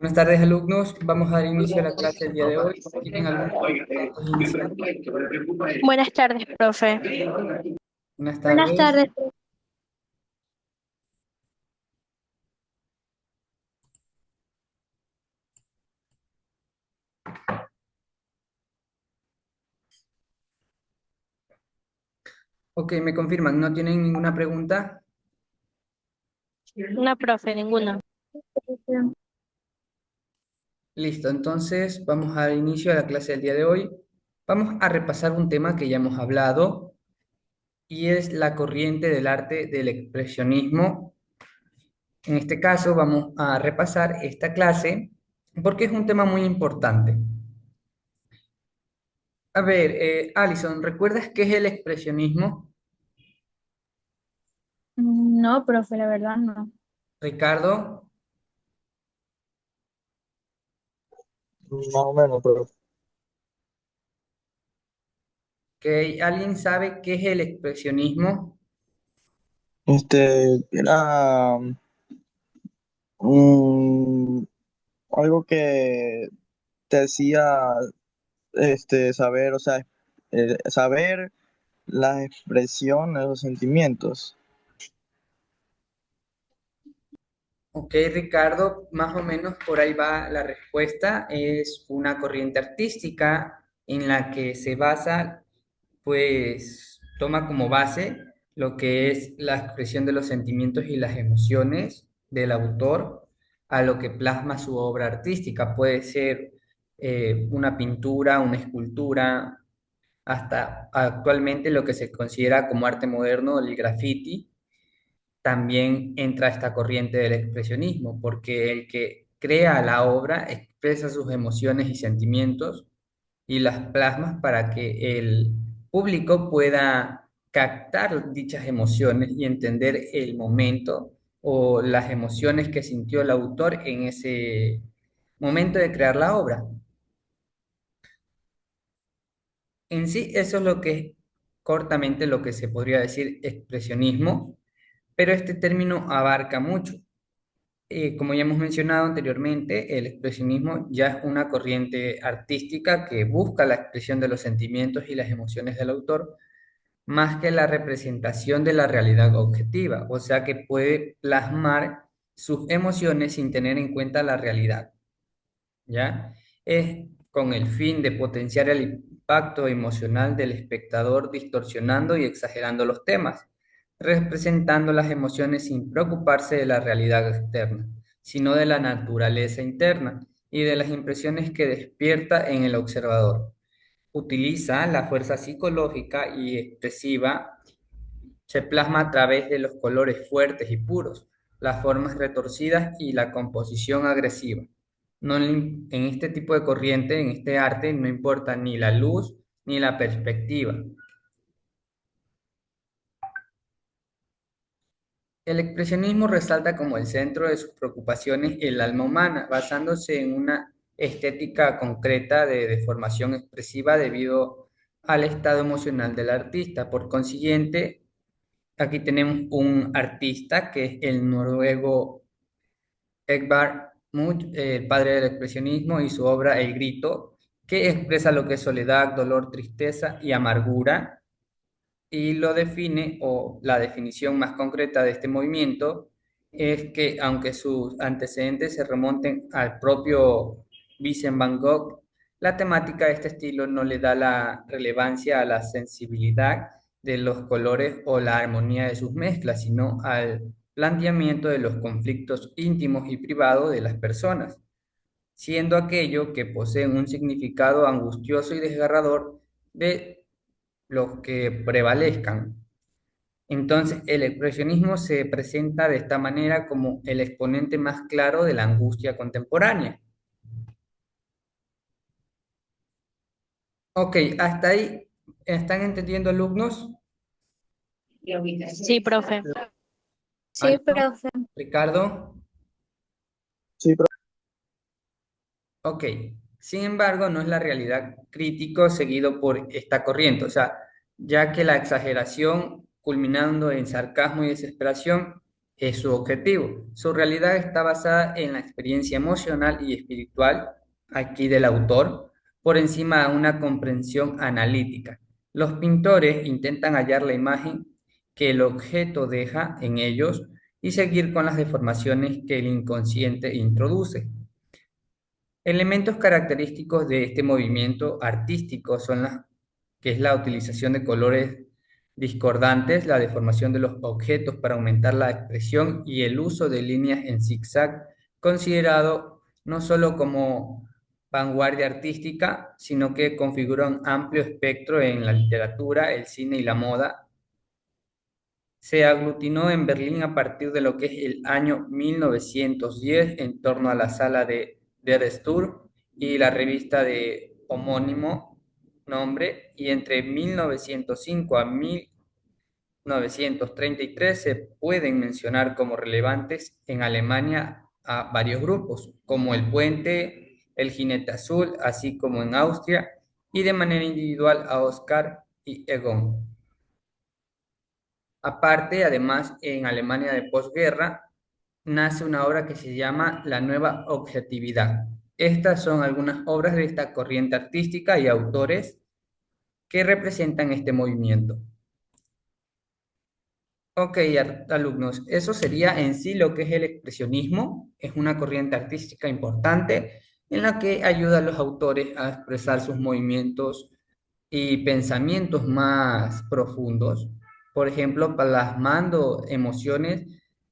Buenas tardes, alumnos. Vamos a dar inicio a la clase del día de hoy. ¿Tienen alguna pregunta antes de iniciar? Buenas tardes, profe. Buenas Buenas tardes. tardes. Ok, me confirman, ¿no tienen ninguna pregunta? No, profe, ninguno. Listo, entonces vamos a dar inicio a la clase del día de hoy. Vamos a repasar un tema que ya hemos hablado y es la corriente del arte del expresionismo. En este caso vamos a repasar esta clase porque es un tema muy importante. A ver, Alison, ¿recuerdas qué es el expresionismo? No, profe, la verdad no. Ricardo. Más o menos, pero ¿Alguien sabe qué es el expresionismo? era mm, algo que te decía saber, o sea, saber la expresión de los sentimientos. Ok, Ricardo, más o menos por ahí va la respuesta. Es una corriente artística en la que se basa, pues toma como base lo que es la expresión de los sentimientos y las emociones del autor a lo que plasma su obra artística. Puede ser una pintura, una escultura, hasta actualmente lo que se considera como arte moderno, el graffiti también entra esta corriente del expresionismo, porque el que crea la obra expresa sus emociones y sentimientos y las plasmas para que el público pueda captar dichas emociones y entender el momento o las emociones que sintió el autor en ese momento de crear la obra. En sí, eso es lo que es cortamente lo que se podría decir expresionismo, pero este término abarca mucho. Como ya hemos mencionado anteriormente, el expresionismo ya es una corriente artística que busca la expresión de los sentimientos y las emociones del autor, más que la representación de la realidad objetiva, o sea que puede plasmar sus emociones sin tener en cuenta la realidad. ¿Ya? Es con el fin de potenciar el impacto emocional del espectador, distorsionando y exagerando los temas, representando las emociones sin preocuparse de la realidad externa, sino de la naturaleza interna y de las impresiones que despierta en el observador. Utiliza la fuerza psicológica y expresiva se plasma a través de los colores fuertes y puros, las formas retorcidas y la composición agresiva. No, en este tipo de corriente, en este arte, no importa ni la luz ni la perspectiva. El expresionismo resalta como el centro de sus preocupaciones el alma humana, basándose en una estética concreta de deformación expresiva debido al estado emocional del artista. Por consiguiente, aquí tenemos un artista que es el noruego Edvard Munch, el padre del expresionismo, y su obra El Grito, que expresa lo que es soledad, dolor, tristeza y amargura, y lo define, o la definición más concreta de este movimiento, es que aunque sus antecedentes se remonten al propio Vincent Van Gogh, la temática de este estilo no le da la relevancia a la sensibilidad de los colores o la armonía de sus mezclas, sino al planteamiento de los conflictos íntimos y privados de las personas, siendo aquello que poseen un significado angustioso y desgarrador de los que prevalezcan. Entonces, el expresionismo se presenta de esta manera como el exponente más claro de la angustia contemporánea. Ok, hasta ahí están entendiendo alumnos. Sí, profe. Sí, Alison, profe. Ricardo. Sí, pero Ok, sin embargo, no es la realidad crítico seguido por esta corriente, o sea, ya que la exageración culminando en sarcasmo y desesperación es su objetivo. Su realidad está basada en la experiencia emocional y espiritual, aquí del autor, por encima de una comprensión analítica. Los pintores intentan hallar la imagen que el objeto deja en ellos y seguir con las deformaciones que el inconsciente introduce. Elementos característicos de este movimiento artístico son que es la utilización de colores discordantes, la deformación de los objetos para aumentar la expresión y el uso de líneas en zigzag, considerado no solo como vanguardia artística, sino que configura un amplio espectro en la literatura, el cine y la moda. Se aglutinó en Berlín a partir de lo que es el año 1910 en torno a la sala de Der Sturm y la revista de homónimo nombre, y entre 1905 a 1933 se pueden mencionar como relevantes en Alemania a varios grupos, como El Puente, El Jinete Azul, así como en Austria, y de manera individual a Oscar y Egon. Aparte, además, en Alemania de posguerra nace una obra que se llama La Nueva Objetividad. Estas son algunas obras de esta corriente artística y autores que representan este movimiento. Ok, alumnos, eso sería en sí lo que es el expresionismo. Es una corriente artística importante en la que ayuda a los autores a expresar sus movimientos y pensamientos más profundos. Por ejemplo, plasmando emociones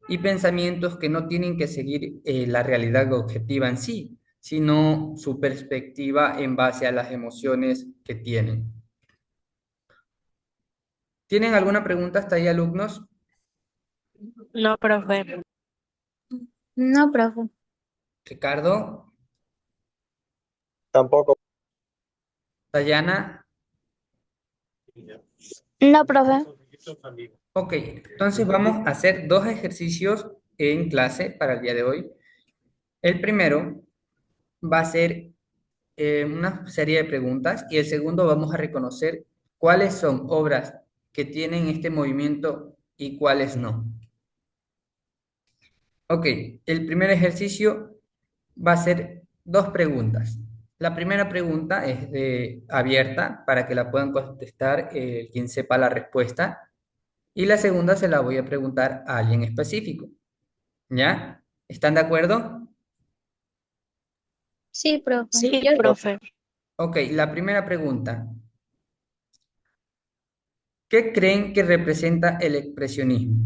y pensamientos que no tienen que seguir la realidad objetiva en sí, sino su perspectiva en base a las emociones que tienen. ¿Tienen alguna pregunta hasta ahí, alumnos? No, profe. No, profe. Ricardo, Tampoco. Dayana. No, profe. Ok, entonces vamos a hacer dos ejercicios en clase para el día de hoy. El primero va a ser una serie de preguntas y el segundo vamos a reconocer cuáles son obras que tienen este movimiento y cuáles no. Ok, el primer ejercicio va a ser dos preguntas. La primera pregunta es abierta para que la puedan contestar quien sepa la respuesta, y la segunda se la voy a preguntar a alguien específico. ¿Ya? ¿Están de acuerdo? Sí, profe. Sí, Yo profe. Ok, la primera pregunta. ¿Qué creen que representa el expresionismo?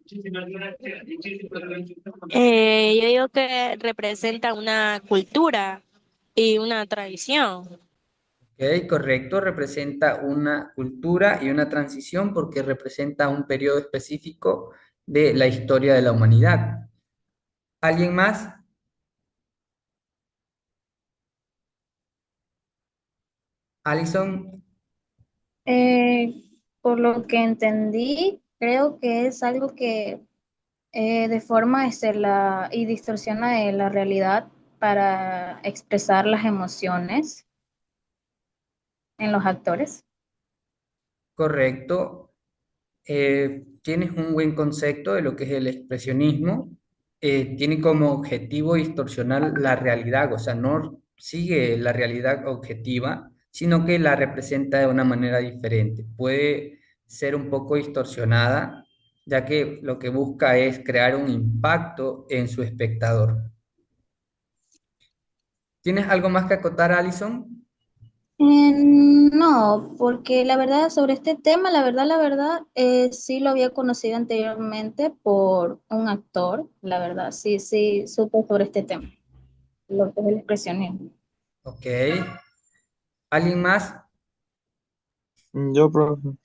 Yo digo que representa una cultura y una tradición. Ok, correcto, representa una cultura y una transición porque representa un periodo específico de la historia de la humanidad. ¿Alguien más? Alison, Eh, por lo que entendí, creo que es algo que deforma y distorsiona la realidad para expresar las emociones en los actores. correcto. Tienes un buen concepto de lo que es el expresionismo. Tiene como objetivo distorsionar la realidad, o sea, no sigue la realidad objetiva, sino que la representa de una manera diferente. Puede ser un poco distorsionada, ya que lo que busca es crear un impacto en su espectador. ¿Tienes algo más que acotar, Alison? No, porque la verdad sobre este tema, sí lo había conocido anteriormente por un actor, la verdad, sí, supe sobre este tema, lo que es el expresionismo. Ok. ¿Alguien más? Yo, profe.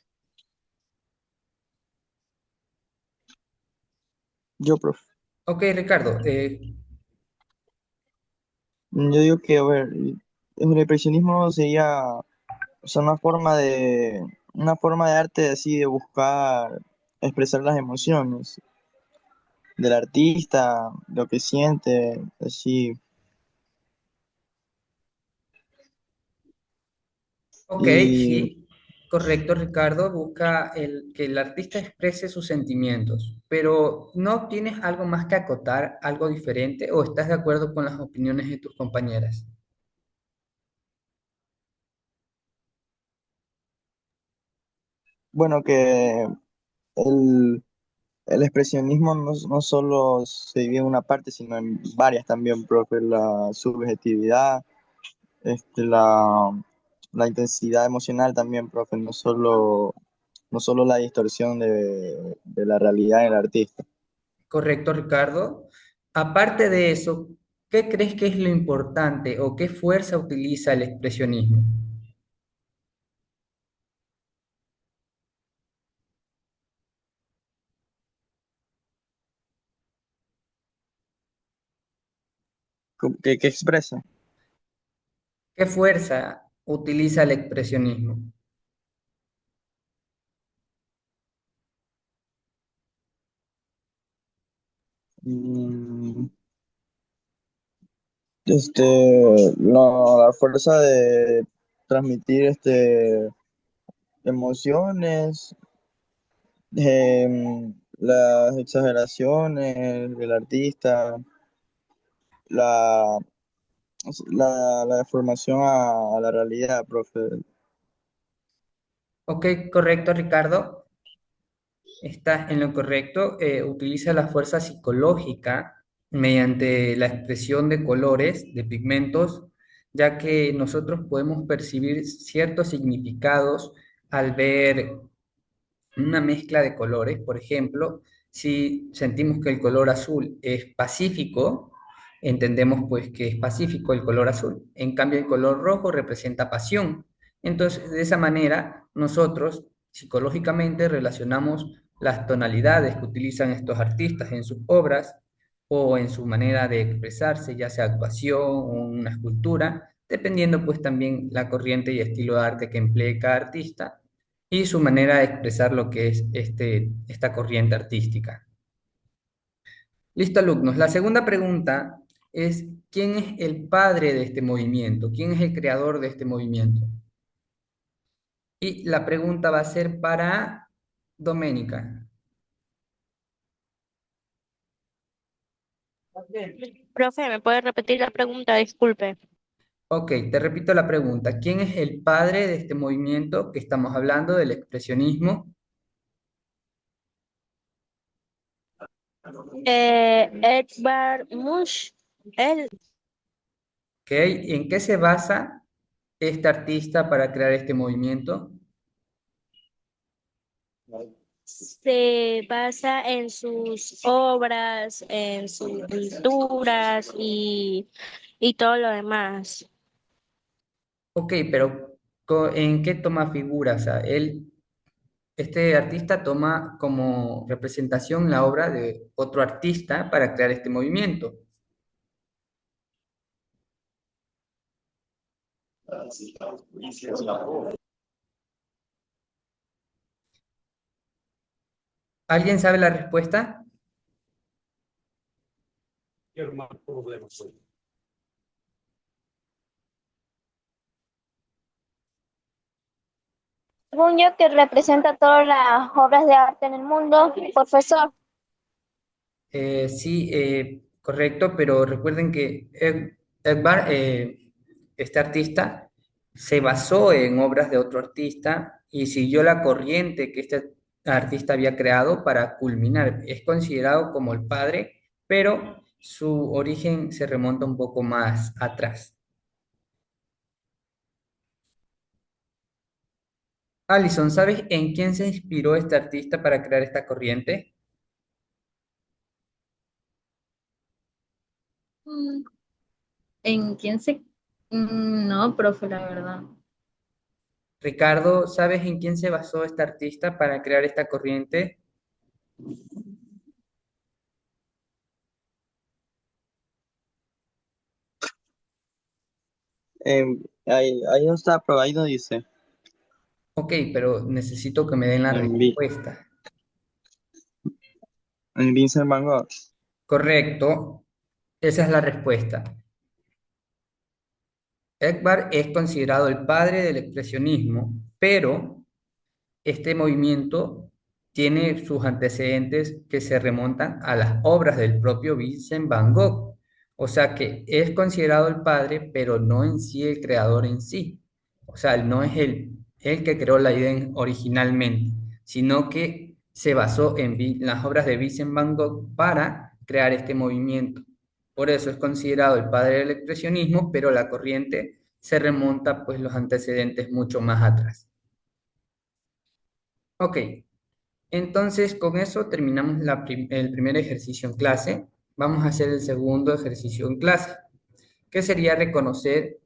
Yo, profe. Ok, Ricardo. Yo digo que, a ver, el impresionismo sería, o sea, una forma de arte así de buscar expresar las emociones del artista, lo que siente, así. Ok, Y sí. Correcto, Ricardo, busca que el artista exprese sus sentimientos, pero ¿no tienes algo más que acotar, algo diferente, o estás de acuerdo con las opiniones de tus compañeras? Bueno, que el, el expresionismo no solo se divide en una parte, sino en varias también, profe. La subjetividad, la intensidad emocional también, profe, no solo la distorsión de la realidad del artista. Correcto, Ricardo. Aparte de eso, ¿qué crees que es lo importante o qué fuerza utiliza el expresionismo? ¿Qué expresa? ¿Qué fuerza utiliza el expresionismo? Mm, la fuerza de transmitir emociones, las exageraciones del artista, la, la deformación a la realidad, profe. Ok, correcto, Ricardo. Estás en lo correcto. Utiliza la fuerza psicológica mediante la expresión de colores, de pigmentos, ya que nosotros podemos percibir ciertos significados al ver una mezcla de colores. Por ejemplo, si sentimos que el color azul es pacífico, entendemos pues que es pacífico el color azul. En cambio, el color rojo representa pasión. Entonces, de esa manera, nosotros psicológicamente relacionamos las tonalidades que utilizan estos artistas en sus obras o en su manera de expresarse, ya sea actuación o una escultura, dependiendo pues también la corriente y estilo de arte que emplee cada artista y su manera de expresar lo que es esta corriente artística. Listo, alumnos. La segunda pregunta es, ¿quién es el padre de este movimiento? ¿Quién es el creador de este movimiento? Y la pregunta va a ser para Doménica. Profe, ¿me puede repetir la pregunta? Disculpe. Ok, te repito la pregunta. ¿Quién es el padre de este movimiento que estamos hablando del expresionismo? Edvard Munch, él ¿Ok? ¿En qué se basa este artista para crear este movimiento? se basa en sus obras, en sus pinturas y todo lo demás. Ok, pero ¿en qué toma figura? O sea, este artista toma como representación la obra de otro artista para crear este movimiento. ¿Alguien sabe la respuesta? Según yo, que representa todas las obras de arte en el mundo, profesor. Sí, correcto, pero recuerden que Edvard, este artista, se basó en obras de otro artista y siguió la corriente que este artista había creado para culminar. Es considerado como el padre, pero su origen se remonta un poco más atrás. Alison, ¿sabes en quién se inspiró este artista para crear esta corriente? Mm, ¿En quién se...? No, profe, la verdad. Ricardo, ¿sabes en quién se basó este artista para crear esta corriente? Ahí no está, pero ahí no dice. Ok, pero necesito que me den la En, respuesta. en Vincent Van Gogh. Correcto, esa es la respuesta. Edvard es considerado el padre del expresionismo, pero este movimiento tiene sus antecedentes que se remontan a las obras del propio Vincent Van Gogh. O sea que es considerado el padre, pero no en sí el creador en sí. O sea, no es el que creó la idea originalmente, sino que se basó en las obras de Vincent Van Gogh para crear este movimiento. Por eso es considerado el padre del expresionismo, pero la corriente se remonta pues los antecedentes mucho más atrás. Ok, entonces con eso terminamos el primer ejercicio en clase. Vamos a hacer el segundo ejercicio en clase, que sería reconocer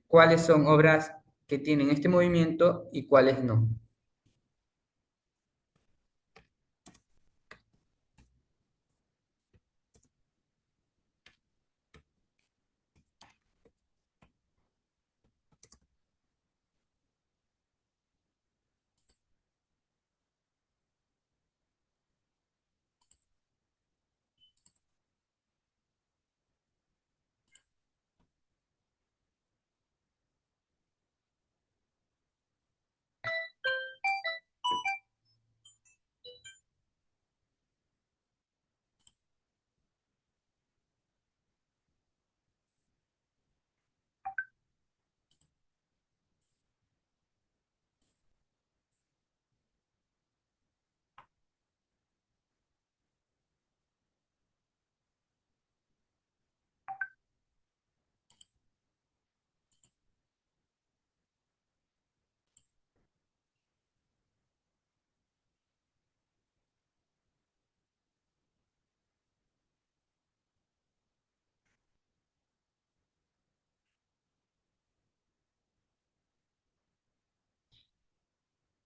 cuáles son obras que tienen este movimiento y cuáles no.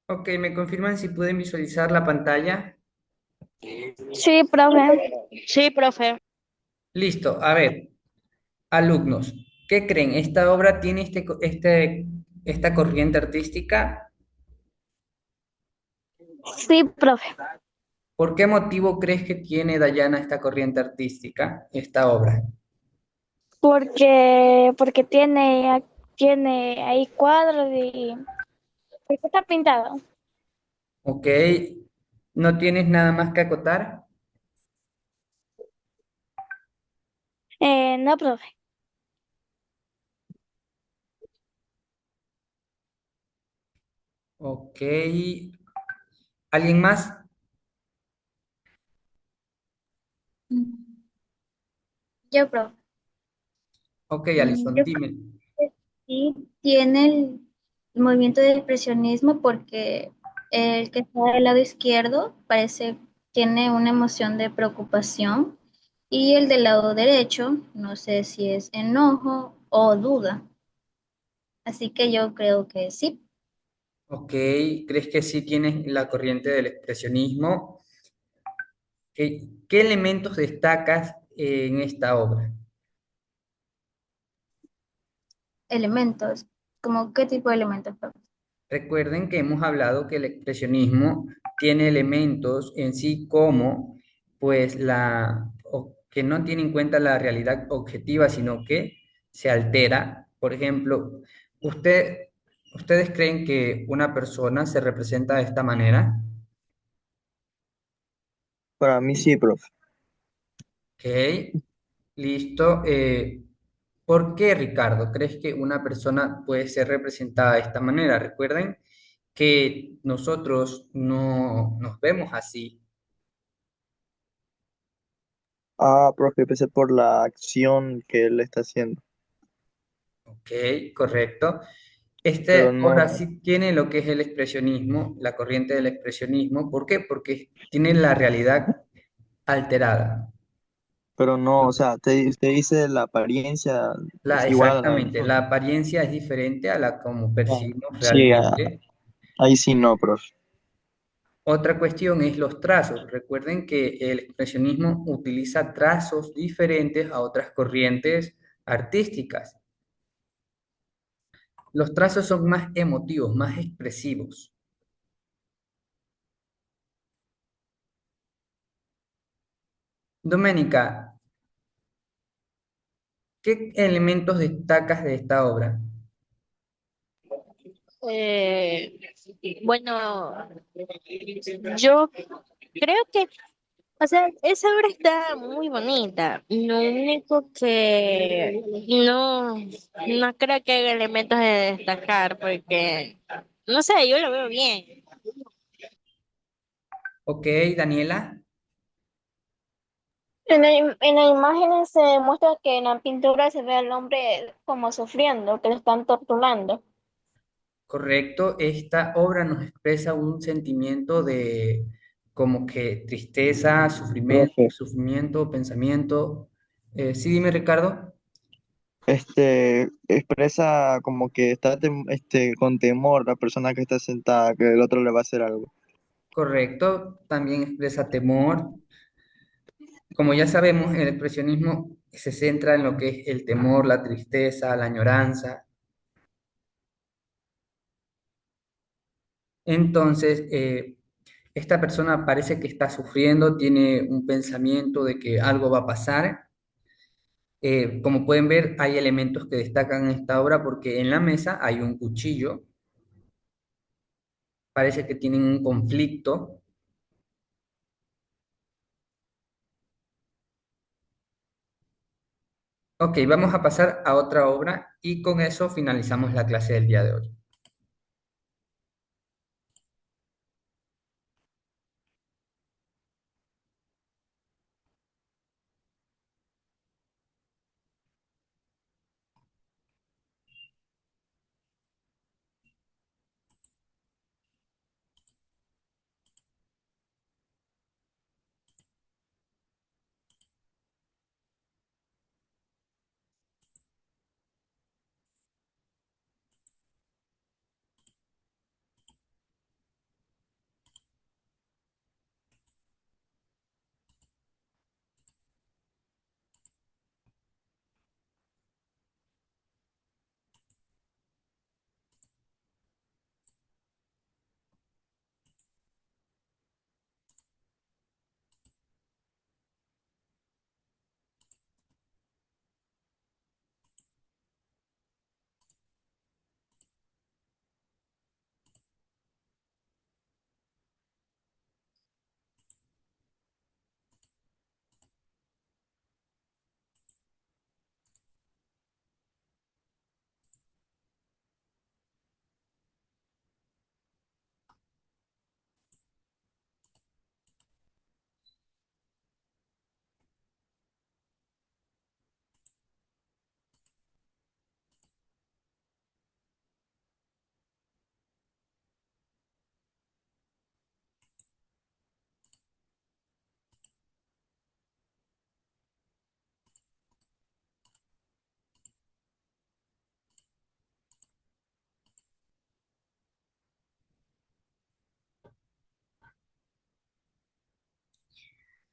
Ok, ¿me confirman si pueden visualizar la pantalla? Sí, profe. Sí, profe. Listo, a ver, alumnos, ¿qué creen? ¿Esta obra tiene esta corriente artística? Sí, profe. ¿Por qué motivo crees que tiene Dayana esta corriente artística, esta obra? Porque tiene ahí cuadros y porque está pintado. Ok, ¿no tienes nada más que acotar? No, profe. Ok, ¿alguien más? Mm, Yo, profe. Ok, Yo Alison, creo dime. que sí tiene el movimiento de expresionismo porque el que está del lado izquierdo parece tiene una emoción de preocupación y el del lado derecho no sé si es enojo o duda. Así que yo creo que sí. Ok, ¿crees que sí tienes la corriente del expresionismo? ¿Qué elementos destacas en esta obra? Elementos. ¿Como qué tipo de elementos, profe? Recuerden que hemos hablado que el expresionismo tiene elementos en sí como, pues, que no tiene en cuenta la realidad objetiva, sino que se altera. Por ejemplo, ¿ustedes creen que una persona se representa de esta manera? Para mí sí, profe. Ok, listo. ¿Por qué, Ricardo, crees que una persona puede ser representada de esta manera? Recuerden que nosotros no nos vemos así. Ah, profe, empecé por la acción que él está haciendo, Ok, correcto. pero Este obra no, sí tiene lo que es el expresionismo, la corriente del expresionismo. ¿Por qué? Porque tiene la realidad alterada. pero no, o sea, te dice la apariencia es igual a la de Exactamente, la nosotros. apariencia es diferente a la como Ah, percibimos sí, realmente. ahí sí no, profe. Otra cuestión es los trazos. Recuerden que el expresionismo utiliza trazos diferentes a otras corrientes artísticas. Los trazos son más emotivos, más expresivos. Doménica, ¿qué elementos destacas de esta obra? Eh, bueno, yo creo que, o sea, esa obra está muy bonita. Lo único que no creo que haya elementos de destacar, porque, no sé, yo lo veo bien. Ok, Daniela. En la imagen se muestra que en la pintura se ve al hombre como sufriendo, que le están torturando. Correcto, esta obra nos expresa un sentimiento de como que tristeza, Profe, sufrimiento, pensamiento. Sí, dime, Ricardo. expresa como que está con temor la persona que está sentada, que el otro le va a hacer algo. Correcto, también expresa temor. Como ya sabemos, el expresionismo se centra en lo que es el temor, la tristeza, la añoranza. Entonces, esta persona parece que está sufriendo, tiene un pensamiento de que algo va a pasar. Como pueden ver, hay elementos que destacan en esta obra porque en la mesa hay un cuchillo, parece que tienen un conflicto. Ok, vamos a pasar a otra obra y con eso finalizamos la clase del día de hoy.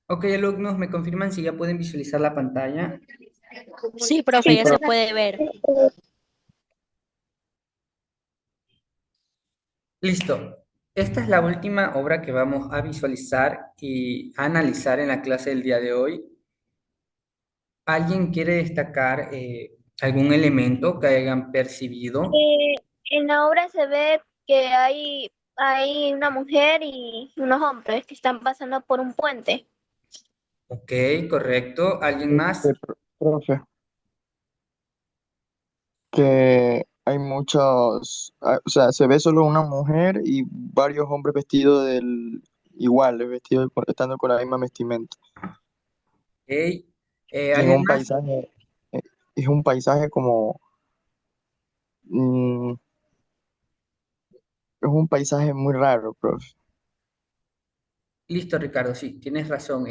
Ok, alumnos, ¿me confirman si ya pueden visualizar la pantalla? Sí, profe, Sí, ya se profe. puede ver. Listo. Esta es la última obra que vamos a visualizar y analizar en la clase del día de hoy. ¿Alguien quiere destacar algún elemento que hayan percibido? En la obra se ve que hay una mujer y unos hombres que están pasando por un puente. Ok, correcto. ¿Alguien más? Profe, que hay muchos, o sea, se ve solo una mujer y varios hombres vestidos iguales, vestidos estando con la misma vestimenta. Ok. Y en ¿Alguien un más? paisaje, eh, es un paisaje como, mm, es un paisaje muy raro, profe. Listo, Ricardo, sí, tienes razón.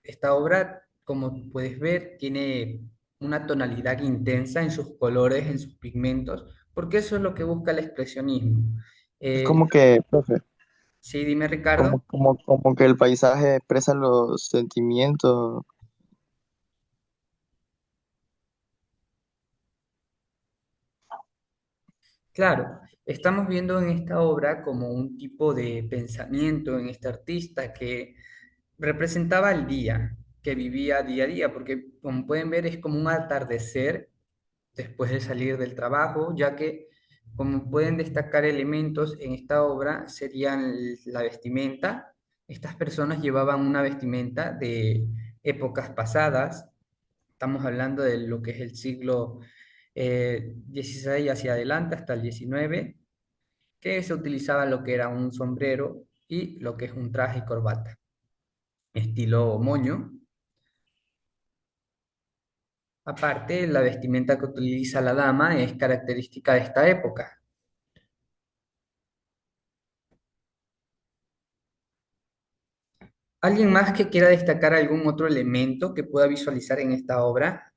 Esta obra, como puedes ver, tiene una tonalidad intensa en sus colores, en sus pigmentos, porque eso es lo que busca el expresionismo. Es Eh, como que, profe, sí, dime, Ricardo. como que el paisaje expresa los sentimientos. Claro, estamos viendo en esta obra como un tipo de pensamiento en este artista que representaba el día, que vivía día a día, porque como pueden ver es como un atardecer después de salir del trabajo, ya que Como pueden destacar elementos en esta obra serían la vestimenta. Estas personas llevaban una vestimenta de épocas pasadas. Estamos hablando de lo que es el siglo XVI hacia adelante hasta el XIX, que se utilizaba lo que era un sombrero y lo que es un traje y corbata, estilo moño. Aparte, la vestimenta que utiliza la dama es característica de esta época. ¿Alguien más que quiera destacar algún otro elemento que pueda visualizar en esta obra?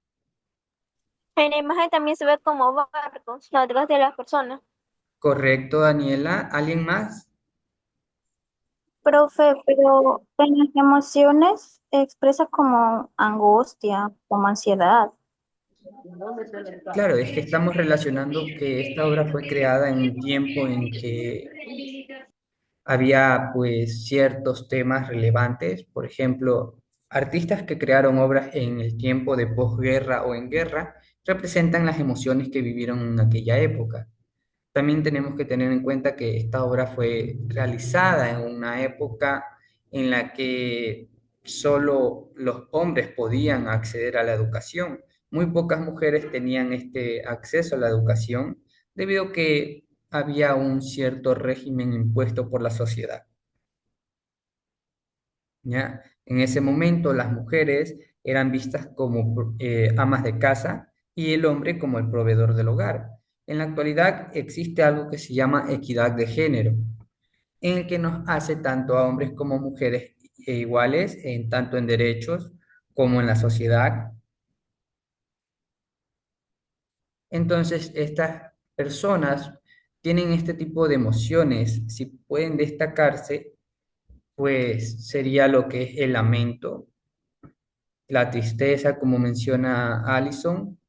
En la imagen también se ve como barcos atrás de las personas. Correcto, Daniela. ¿Alguien más? Profe, pero en las emociones expresa como angustia, como ansiedad. Claro, es que estamos relacionando que esta obra fue creada en un tiempo en que había pues ciertos temas relevantes, por ejemplo, artistas que crearon obras en el tiempo de posguerra o en guerra representan las emociones que vivieron en aquella época. También tenemos que tener en cuenta que esta obra fue realizada en una época en la que solo los hombres podían acceder a la educación. Muy pocas mujeres tenían este acceso a la educación debido a que había un cierto régimen impuesto por la sociedad. ¿Ya? En ese momento las mujeres eran vistas como amas de casa y el hombre como el proveedor del hogar. En la actualidad existe algo que se llama equidad de género, en el que nos hace tanto a hombres como mujeres iguales, en tanto en derechos como en la sociedad. Entonces, estas personas tienen este tipo de emociones. Si pueden destacarse, pues sería lo que es el lamento, la tristeza, como menciona Allison.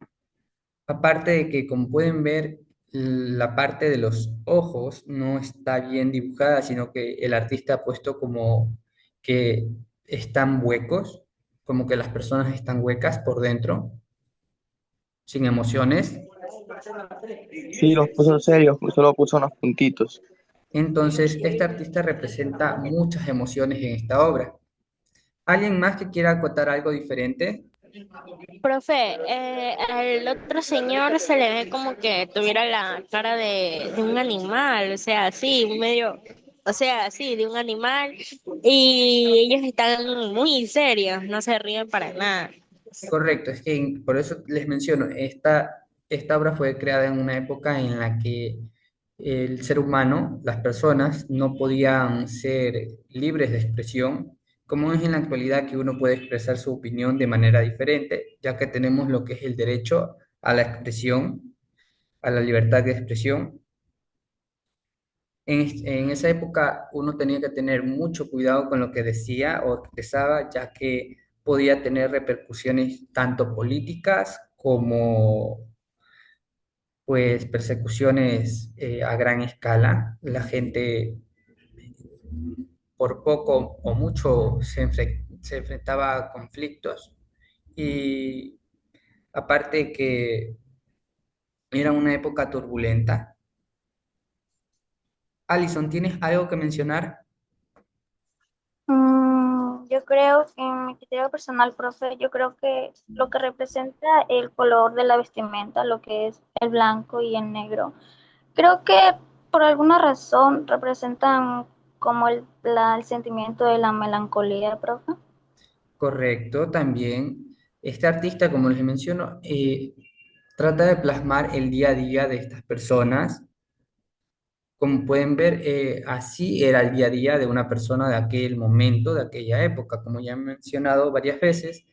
Aparte de que, como pueden ver, la parte de los ojos no está bien dibujada, sino que el artista ha puesto como que están huecos, como que las personas están huecas por dentro, sin emociones. Sí, los puso serios, solo puso unos puntitos. Entonces, este artista representa muchas emociones en esta obra. ¿Alguien más que quiera acotar algo diferente? Profe, al otro señor se le ve como que tuviera la cara de un animal, o sea, así, medio, o sea, así, de un animal, y ellos están muy serios, no se ríen para nada. Correcto, es que por eso les menciono, esta obra fue creada en una época en la que el ser humano, las personas, no podían ser libres de expresión, como es en la actualidad que uno puede expresar su opinión de manera diferente, ya que tenemos lo que es el derecho a la expresión, a la libertad de expresión. En esa época uno tenía que tener mucho cuidado con lo que decía o expresaba, ya que podía tener repercusiones tanto políticas como pues persecuciones a gran escala. La gente por poco o mucho se enfrentaba a conflictos y aparte que era una época turbulenta. Alison, ¿tienes algo que mencionar? Yo creo, en mi criterio personal, profe, yo creo que lo que representa el color de la vestimenta, lo que es el blanco y el negro, creo que por alguna razón representan como el sentimiento de la melancolía, profe. Correcto, también. Este artista, como les menciono, trata de plasmar el día a día de estas personas. Como pueden ver, así era el día a día de una persona de aquel momento, de aquella época. Como ya he mencionado varias veces,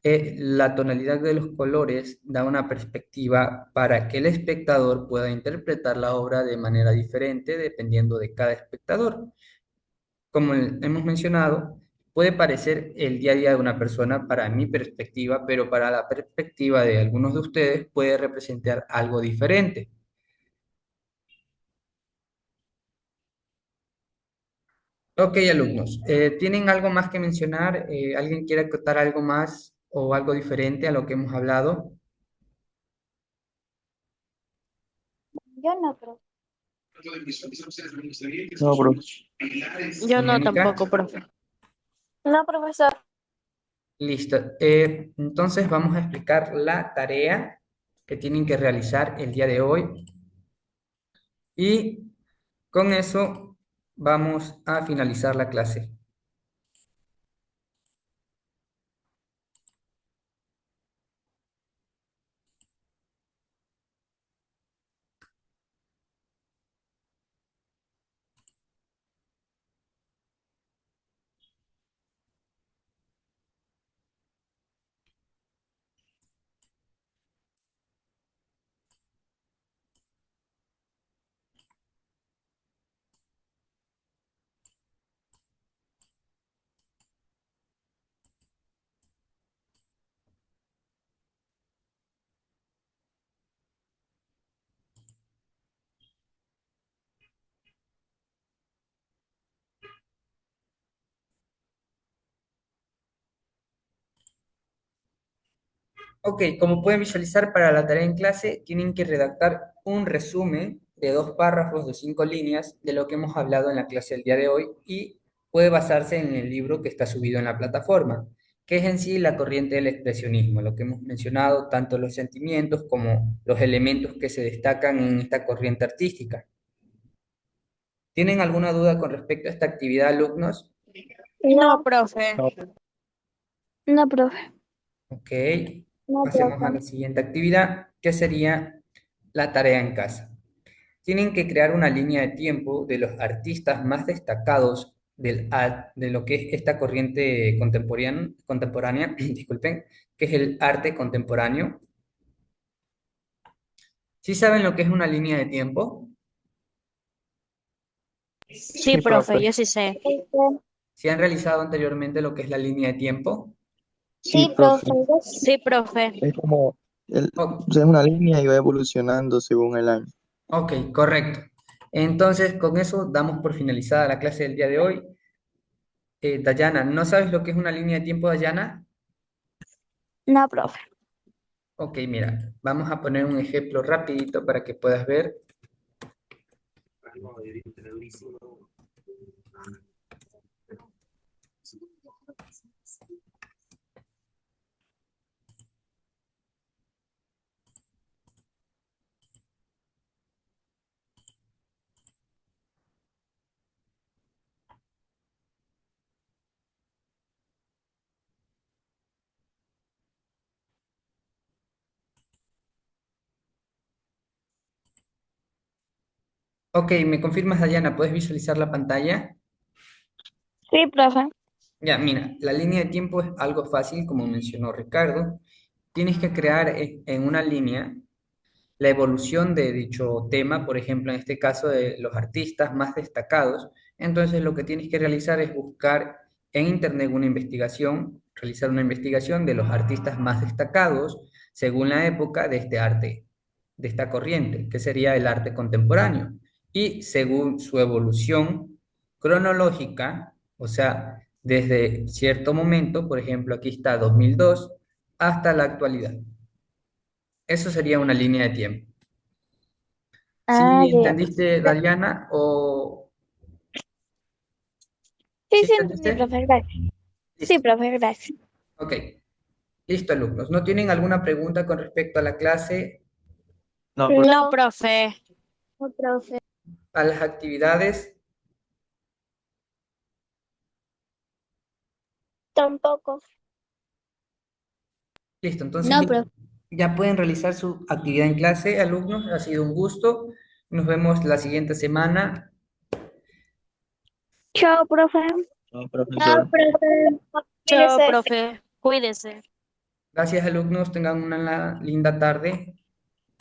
la tonalidad de los colores da una perspectiva para que el espectador pueda interpretar la obra de manera diferente dependiendo de cada espectador. Como hemos mencionado, puede parecer el día a día de una persona para mi perspectiva, pero para la perspectiva de algunos de ustedes puede representar algo diferente. Ok, alumnos, ¿tienen algo más que mencionar? ¿Alguien quiere acotar algo más o algo diferente a lo que hemos hablado? Yo no, profe. No, profe. Yo no Mónica, tampoco, profe. No, profesor. listo. Entonces vamos a explicar la tarea que tienen que realizar el día de hoy y con eso vamos a finalizar la clase. Ok, como pueden visualizar para la tarea en clase, tienen que redactar un resumen de 2 párrafos de 5 líneas de lo que hemos hablado en la clase del día de hoy y puede basarse en el libro que está subido en la plataforma, que es en sí la corriente del expresionismo, lo que hemos mencionado, tanto los sentimientos como los elementos que se destacan en esta corriente artística. ¿Tienen alguna duda con respecto a esta actividad, alumnos? No, No, profe. No, no, profe. Ok, No, pasemos a profe. la siguiente actividad, que sería la tarea en casa. Tienen que crear una línea de tiempo de los artistas más destacados de lo que es esta corriente contemporánea, disculpen, que es el arte contemporáneo. ¿Sí saben lo que es una línea de tiempo? Sí, sí, profe, profe. yo sí sé. ¿Sí han realizado anteriormente lo que es la línea de tiempo? Sí, Sí, profe. profe. Sí, profe. Es como, Oh, es una línea y va evolucionando según el año. ok, correcto. Entonces, con eso damos por finalizada la clase del día de hoy. Dayana, ¿no sabes lo que es una línea de tiempo, Dayana? No, profe. Ok, mira, vamos a poner un ejemplo rapidito para que puedas ver. Ok, ¿me confirmas, Dayana? ¿Puedes visualizar la pantalla? Sí, profe. Ya, mira, la línea de tiempo es algo fácil, como mencionó Ricardo. Tienes que crear en una línea la evolución de dicho tema, por ejemplo, en este caso de los artistas más destacados. Entonces, lo que tienes que realizar es buscar en Internet una investigación, realizar una investigación de los artistas más destacados según la época de este arte, de esta corriente, que sería el arte contemporáneo, y según su evolución cronológica, o sea, desde cierto momento, por ejemplo, aquí está 2002, hasta la actualidad. Eso sería una línea de tiempo. Ah, ¿Sí ya. entendiste, Dariana? ¿O Sí, sí sí, entendí, entendiste? profe. Gracias. Sí, Listo. profe, gracias. Ok. Listo, alumnos. ¿No tienen alguna pregunta con respecto a la clase, No, profe. No, No, profe. no, profe. a las actividades? Tampoco. Listo. Entonces No, profe. ya pueden realizar su actividad en clase, alumnos. Ha sido un gusto. Nos vemos la siguiente semana. Chao, profe. No, Chao, profesor. profe. Chao, Cuídese. profe. Cuídese. Gracias, alumnos. Tengan una linda tarde.